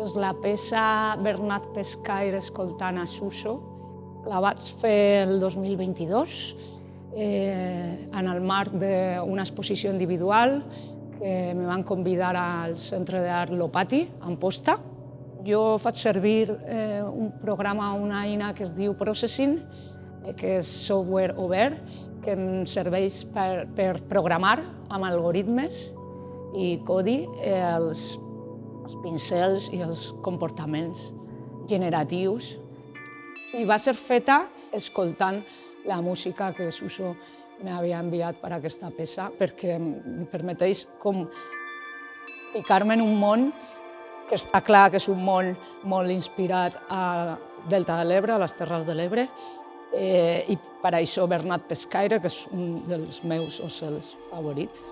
Doncs la peça Bernat Pescaire escoltant a Suso la vaig fer el 2022 en el marc d'una exposició individual que me van convidar al Centre d'Art Lopati, a Amposta. Jo faig servir un programa, una eina que es diu Processing, que és software obert, que em serveix per programar amb algoritmes i codi els pincels i els comportaments generatius. I va ser feta escoltant la música que Suso m'havia enviat per a aquesta peça, perquè em permeteix com ficar-me en un món que està clar que és un món molt inspirat al Delta de l'Ebre, a les Terres de l'Ebre, i per això Bernat Pescaire, que és un dels meus ocells favorits.